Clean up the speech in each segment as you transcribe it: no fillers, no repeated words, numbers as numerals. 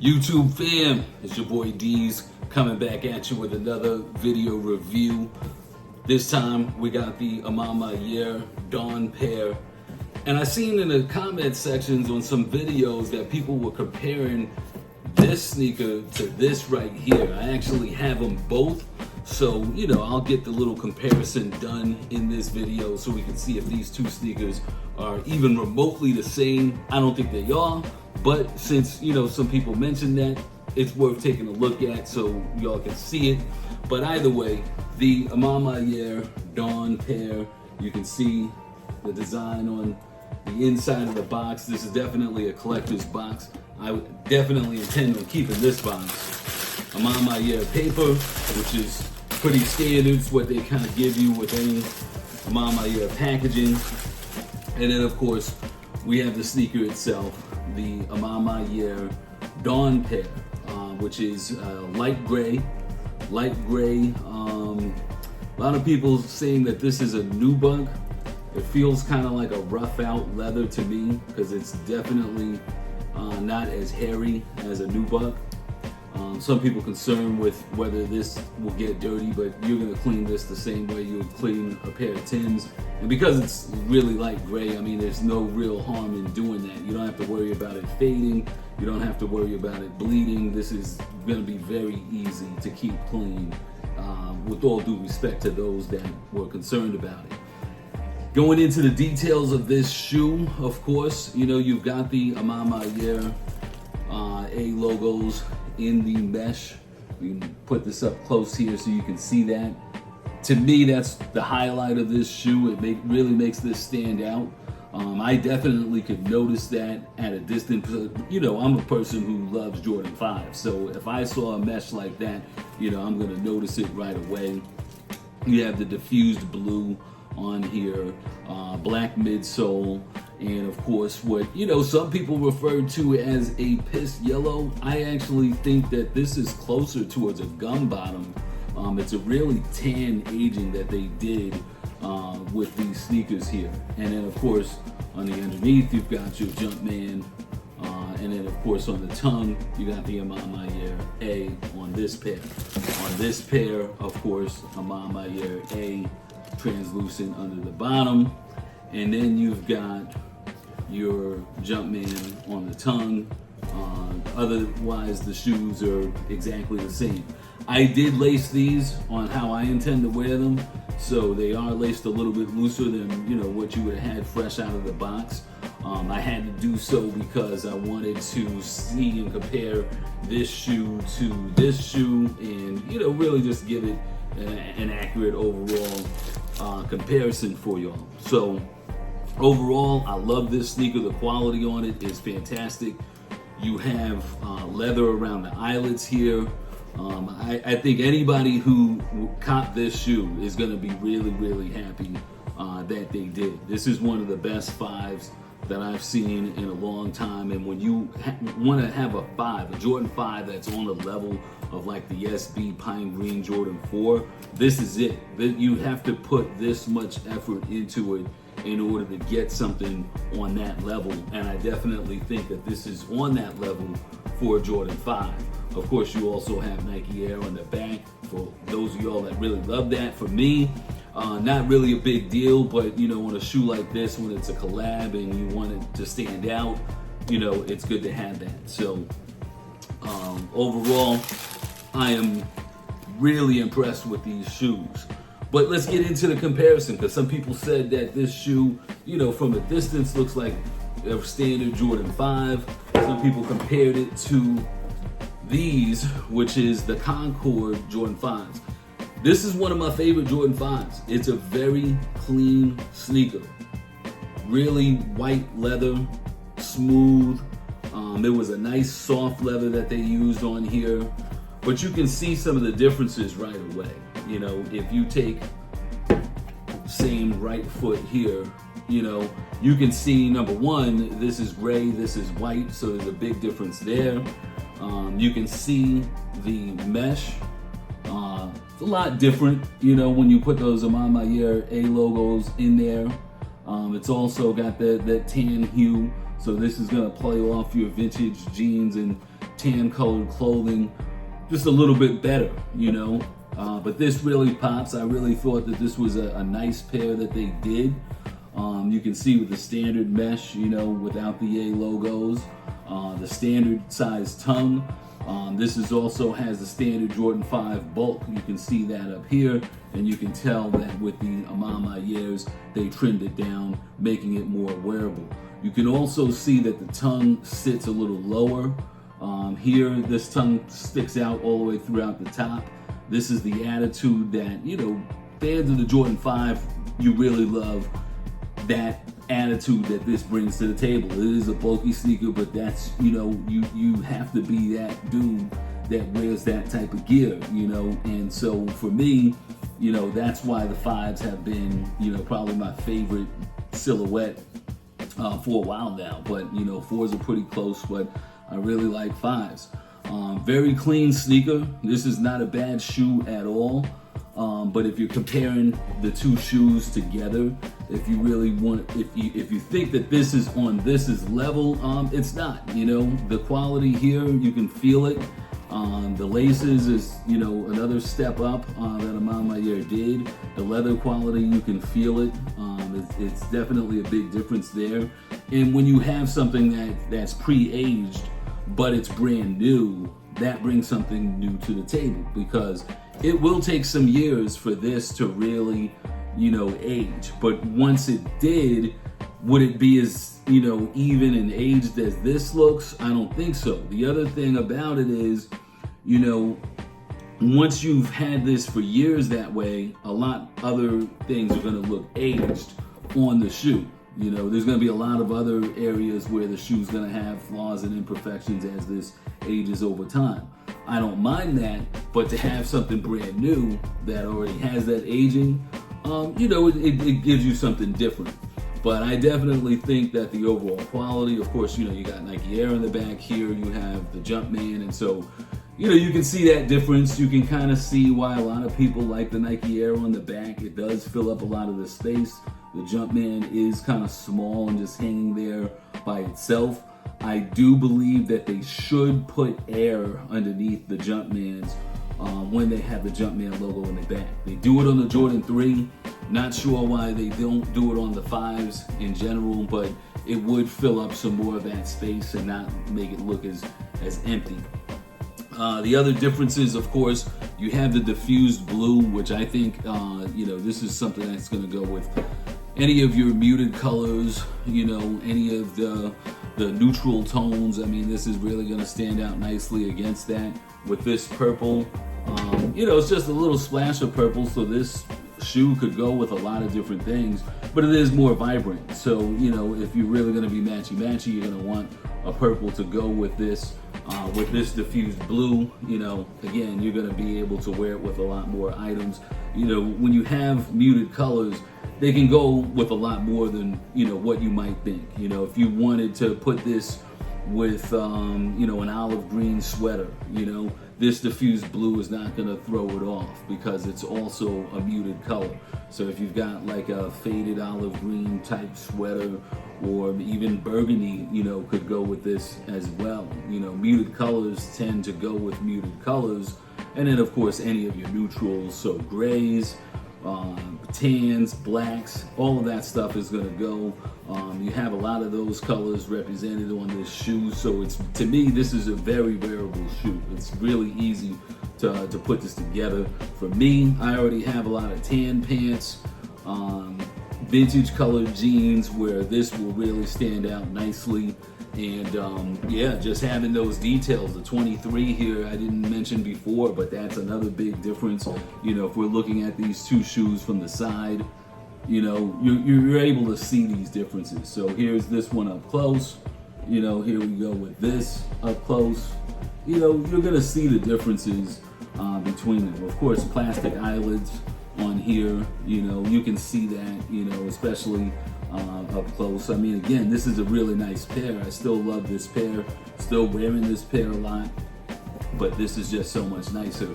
YouTube fam, it's your boy Deez coming back at you with another video review. This time we got the Amama Year Dawn pair. And I seen in the comment sections on some videos that people were comparing this sneaker to this right here. I actually have them both. So, I'll get the little comparison done in this video so we can see if these two sneakers are even remotely the same. I don't think they are, but since, some people mentioned that, it's worth taking a look at so y'all can see it. But either way, the Amama Year Dawn pair, you can see the design on the inside of the box. This is definitely a collector's box. I would definitely intend on keeping this box. Amama Year paper, which is pretty standard. It's what they kind of give you with any Amama Year packaging. And then of course, we have the sneaker itself, the Amama Year Dawn pair, which is light gray. A lot of people saying that this is a nubuck. It feels kind of like a rough out leather to me because it's definitely not as hairy as a nubuck. Some people concerned with whether this will get dirty, but you're gonna clean this the same way you would clean a pair of Tims. And because it's really light gray, I mean, there's no real harm in doing that. You don't have to worry about it fading. You don't have to worry about it bleeding. This is gonna be very easy to keep clean, with all due respect to those that were concerned about it. Going into the details of this shoe, of course, you've got the Amama Year A logos in the mesh. We can put this up close here so you can see that. To me, that's the highlight of this shoe. It really makes this stand out. I definitely could notice that at a distance. I'm a person who loves Jordan 5, so if I saw a mesh like that, I'm gonna notice it right away. You have the diffused blue on here, black midsole, and of course what some people refer to as a piss yellow. I actually think that this is closer towards a gum bottom. It's a really tan aging that they did with these sneakers here. And then of course on the underneath you've got your Jumpman, and then of course on the tongue you got the Amama Year A on this pair. On this pair, of course, Amama Year A translucent under the bottom, and then you've got your Jumpman on the tongue. Otherwise the shoes are exactly the same. I did lace these on how I intend to wear them, so they are laced a little bit looser than what you would have had fresh out of the box. I had to do so because I wanted to see and compare this shoe to this shoe and really just give it an accurate overall comparison for y'all. So overall, I love this sneaker. The quality on it is fantastic. You have leather around the eyelets here. I think anybody who caught this shoe is going to be really, really happy that they did. This is one of the best fives that I've seen in a long time. And when you want to have a Jordan 5 that's on the level of like the SB Pine Green Jordan 4, this is it. You have to put this much effort into it in order to get something on that level. And I definitely think that this is on that level for Jordan 5. Of course, you also have Nike Air on the back for those of y'all that really love that. For me, not really a big deal, but on a shoe like this, when it's a collab and you want it to stand out, it's good to have that. So overall, I am really impressed with these shoes. But let's get into the comparison, because some people said that this shoe, from a distance looks like a standard Jordan 5. Some people compared it to these, which is the Concord Jordan 5s. This is one of my favorite Jordan 5s. It's a very clean sneaker. Really white leather, smooth. There was a nice soft leather that they used on here. But you can see some of the differences right away. If you take same right foot here, you can see, number one, this is gray, this is white, so there's a big difference there. You can see the mesh. It's a lot different, when you put those Amama Year A logos in there. It's also got that tan hue, so this is gonna play off your vintage jeans and tan colored clothing just a little bit better, you know. But this really pops. I really thought that this was a nice pair that they did. You can see with the standard mesh, you know, without the A logos, the standard size tongue. This is also has the standard Jordan 5 bulk. You can see that up here, and you can tell that with the Amama years, they trimmed it down, making it more wearable. You can also see that the tongue sits a little lower. Here, this tongue sticks out all the way throughout the top. This is the attitude that, you know, fans of the Jordan 5, you really love that attitude that this brings to the table. It is a bulky sneaker, but that's, you know, you have to be that dude that wears that type of gear, you know. And so for me, you know, that's why the 5s have been, you know, probably my favorite silhouette for a while now. But, you know, 4s are pretty close, but I really like 5s. Very clean sneaker. This is not a bad shoe at all. But if you're comparing the two shoes together, if you really want, if you think that this is on this level, it's not. You know, the quality here, you can feel it. The laces is, you know, another step up that Amama Year did. The leather quality, you can feel it. It's definitely a big difference there. And when you have something that's pre-aged, but it's brand new, that brings something new to the table, because it will take some years for this to really, you know, age. But once it did, would it be as, you know, even and aged as this looks? I don't think so. The other thing about it is, you know, once you've had this for years that way, a lot other things are going to look aged on the shoe. You know, there's going to be a lot of other areas where the shoe's going to have flaws and imperfections as this ages over time. I don't mind that, but to have something brand new that already has that aging, you know, it gives you something different. But I definitely think that the overall quality, of course, you know, you got Nike Air in the back here, you have the Jumpman, and so, you know, you can see that difference. You can kind of see why a lot of people like the Nike Air on the back. It does fill up a lot of the space. The Jumpman is kind of small and just hanging there by itself. I do believe that they should put Air underneath the Jumpmans when they have the Jumpman logo in the back. They do it on the Jordan 3. Not sure why they don't do it on the 5s in general, but it would fill up some more of that space and not make it look as empty. The other differences, of course, you have the diffused blue, which I think, you know, this is something that's going to go with any of your muted colors, you know, any of the neutral tones. I mean, this is really going to stand out nicely against that. With this purple, you know, it's just a little splash of purple, so this shoe could go with a lot of different things, but it is more vibrant. So, you know, if you're really going to be matchy-matchy, you're going to want a purple to go with this diffused blue. You know, again, you're going to be able to wear it with a lot more items. You know, when you have muted colors, they can go with a lot more than, you know, what you might think. You know, if you wanted to put this with, you know, an olive green sweater, you know, this diffused blue is not going to throw it off because it's also a muted color. So if you've got like a faded olive green type sweater, or even burgundy, you know, could go with this as well. You know, muted colors tend to go with muted colors. And then of course any of your neutrals, so grays, tans, blacks, all of that stuff is going to go. You have a lot of those colors represented on this shoe, so it's, to me, this is a very wearable shoe. It's really easy to put this together. For me, I already have a lot of tan pants, vintage colored jeans, where this will really stand out nicely. And yeah, just having those details. The 23 here I didn't mention before, but that's another big difference. You know, if we're looking at these two shoes from the side, you know, you're able to see these differences. So here's this one up close. You know, here we go with this up close. You know, you're gonna see the differences between them. Of course, plastic eyelids on here. You know, you can see that. You know, especially up close. I mean, again, this is a really nice pair. I still love this pair. Still wearing this pair a lot, but this is just so much nicer,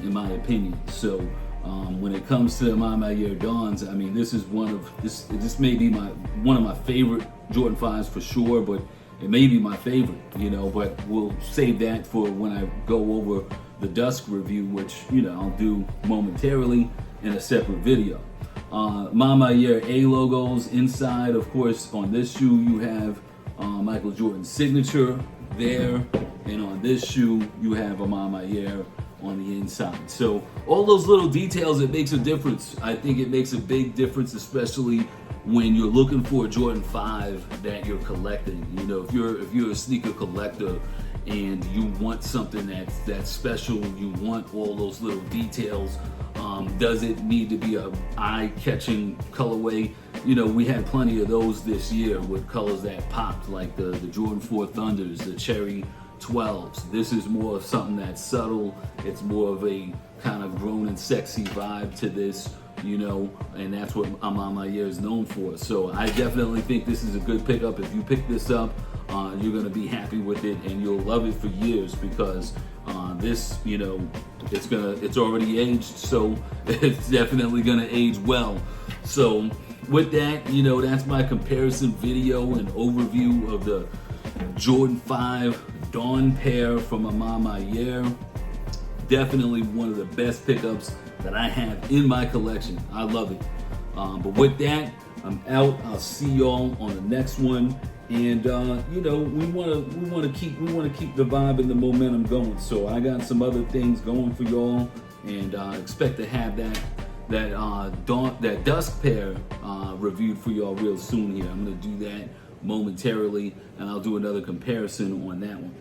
in my opinion. So when it comes to Amama Year Dawns, I mean, this is this may be one of my favorite Jordan 5s for sure, but It may be my favorite, you know, but we'll save that for when I go over the Dusk review, which, you know, I'll do momentarily in a separate video. Mama Ayer A logos inside. Of course, on this shoe you have Michael Jordan's signature there, and on this shoe you have a Mama Ayer on the inside. So all those little details, it makes a difference. I think it makes a big difference, especially when you're looking for a Jordan 5 that you're collecting. You know, if you're a sneaker collector and you want something that's special, you want all those little details. Does it need to be a eye-catching colorway? You know, we had plenty of those this year with colors that popped, like the Jordan 4 Thunders, the Cherry 12s. This is more of something that's subtle. It's more of a kind of grown and sexy vibe to this, you know, and that's what Mama Ayer is known for. So I definitely think this is a good pickup. If you pick this up, you're gonna be happy with it, and you'll love it for years, because this, you know, it's already aged, so it's definitely gonna age well. So with that, you know, that's my comparison video and overview of the Jordan 5 Dawn pair from Mama Ayer. Definitely one of the best pickups that I have in my collection. I love it. But with that, I'm out. I'll see y'all on the next one. And you know, we want to keep the vibe and the momentum going. So I got some other things going for y'all, and expect to have that Dusk pair reviewed for y'all real soon here. I'm gonna do that momentarily, and I'll do another comparison on that one.